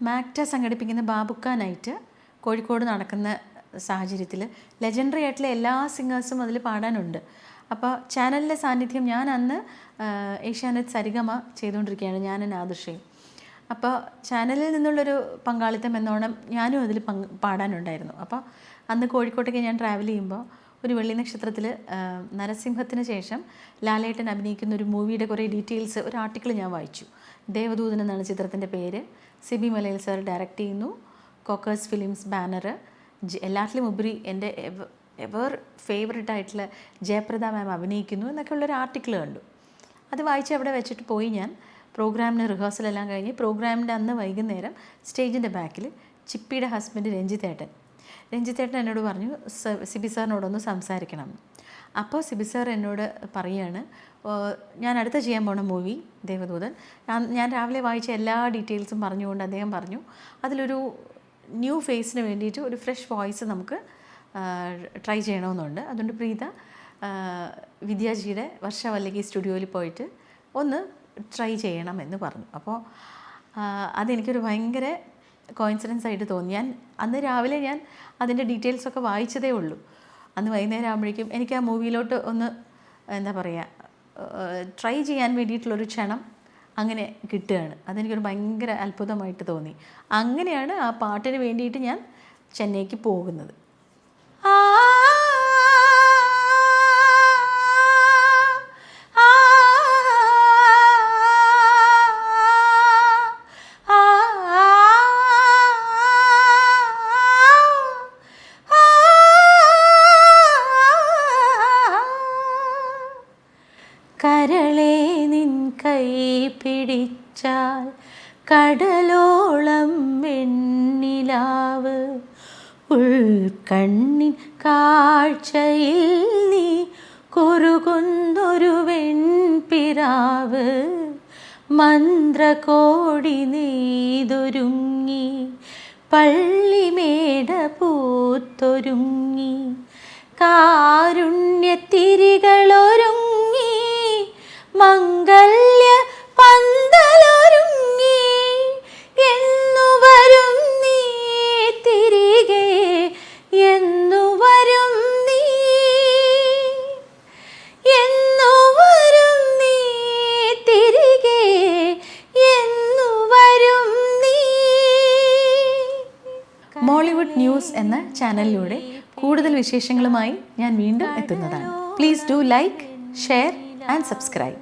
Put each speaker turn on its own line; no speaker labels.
മാക്ട സംഘടിപ്പിക്കുന്ന ബാബുക്ക നൈറ്റ് കോഴിക്കോട് നടക്കുന്ന സാഹചര്യത്തിൽ ലെജൻഡറി ആയിട്ടുള്ള എല്ലാ സിംഗേഴ്സും അതിൽ പാടാനുണ്ട്. അപ്പോൾ ചാനലിലെ സാന്നിധ്യം ഞാൻ അന്ന് ഏഷ്യാനെറ്റ് സരിഗമ ചെയ്തുകൊണ്ടിരിക്കുകയാണ്, ഞാനും നാദിർഷയും. അപ്പോൾ ചാനലിൽ നിന്നുള്ളൊരു പങ്കാളിത്തം എന്നോണം ഞാനും അതിൽ പാടാനുണ്ടായിരുന്നു. അപ്പോൾ അന്ന് കോഴിക്കോട്ടേക്ക് ഞാൻ ട്രാവൽ ചെയ്യുമ്പോൾ ഒരു വെള്ളി നക്ഷത്രത്തിൽ നരസിംഹത്തിന് ശേഷം ലാലേട്ടൻ അഭിനയിക്കുന്ന ഒരു മൂവിയുടെ കുറേ ഡീറ്റെയിൽസ് ഒരു ആർട്ടിക്കിൾ ഞാൻ വായിച്ചു. ദേവദൂതൻ എന്നാണ് ചിത്രത്തിൻ്റെ പേര്. സിബി മലയിൽ സാർ ഡയറക്റ്റ് ചെയ്യുന്നു. കോക്കേഴ്സ് ഫിലിംസ് ബാനർ. എല്ലാത്തിലും ഉപരി എൻ്റെ എവർ ഫേവറേറ്റ് ആയിട്ടുള്ള ജയപ്രദ മാം അഭിനയിക്കുന്നു എന്നൊക്കെ ഉള്ളൊരു ആർട്ടിക്കിൾ കണ്ടു. അത് വായിച്ച് അവിടെ വെച്ചിട്ട് പോയി ഞാൻ പ്രോഗ്രാമിന് റിഹേഴ്സലെല്ലാം കഴിഞ്ഞ് പ്രോഗ്രാമിൻ്റെ അന്ന് വൈകുന്നേരം സ്റ്റേജിൻ്റെ ബാക്കിൽ ചിപ്പിയുടെ ഹസ്ബൻഡ് രഞ്ജിത്തേട്ടൻ എന്നോട് പറഞ്ഞു സിബി സാറിനോടൊന്ന് സംസാരിക്കണം. അപ്പോൾ സിബി സാർ എന്നോട് പറയുകയാണ്, ഞാൻ അടുത്ത ചെയ്യാൻ പോണ മൂവി ദേവദൂതൻ, ഞാൻ രാവിലെ വായിച്ച എല്ലാ ഡീറ്റെയിൽസും പറഞ്ഞുകൊണ്ട് അദ്ദേഹം പറഞ്ഞു അതിലൊരു ന്യൂ ഫേസിന് വേണ്ടിയിട്ട് ഒരു ഫ്രഷ് വോയിസ് നമുക്ക് ട്രൈ ചെയ്യണമെന്നുണ്ട്. അതുകൊണ്ട് പ്രീത വിദ്യാജിയുടെ വർഷവല്ലകി സ്റ്റുഡിയോയിൽ പോയിട്ട് ഒന്ന് ട്രൈ ചെയ്യണമെന്ന് പറഞ്ഞു. അപ്പോൾ അതെനിക്കൊരു ഭയങ്കര കോയിൻസിഡൻസ് ആയിട്ട് തോന്നി. അന്ന് രാവിലെ ഞാൻ അതിൻ്റെ ഡീറ്റെയിൽസൊക്കെ വായിച്ചതേ ഉള്ളൂ. അന്ന് വൈകുന്നേരം ആകുമ്പോഴേക്കും എനിക്ക് ആ മൂവിയിലോട്ട് ഒന്ന് എന്താ പറയുക ട്രൈ ചെയ്യാൻ വേണ്ടിയിട്ടുള്ളൊരു ക്ഷണം അങ്ങനെ കിട്ടുകയാണ്. അതെനിക്കൊരു ഭയങ്കര അത്ഭുതമായിട്ട് തോന്നി. അങ്ങനെയാണ് ആ പാട്ടിന് വേണ്ടിയിട്ട് ഞാൻ ചെന്നൈക്ക് പോകുന്നത്.
കരളേ നിൻ കൈ പിടിച്ചാൽ കടലോളം വെണ്ണിലാവ്, ഉൾക്കണ്ണിൻ കാഴ്ചയിൽ നീ കുറുകുന്നൊരു വെൺപിറാവ്, മന്ത്രകോടി നെയ്തൊരുങ്ങി പള്ളിമേട പൂത്തൊരുങ്ങി, കാരുണ്യത്തിരികളൊരുങ്ങി മംഗല്യ പന്തലൊരുങ്ങി, എന്നുവരും നീ തിരികെ, എന്നുവരും നീ, എന്നുവരും നീ തിരികെ, എന്നുവരും നീ.
മോളിവുഡ് ന്യൂസ് എന്ന ചാനലിലൂടെ കൂടുതൽ വിശേഷങ്ങളുമായി ഞാൻ വീണ്ടും എത്തുന്നതാണ്. Please do like, share and subscribe.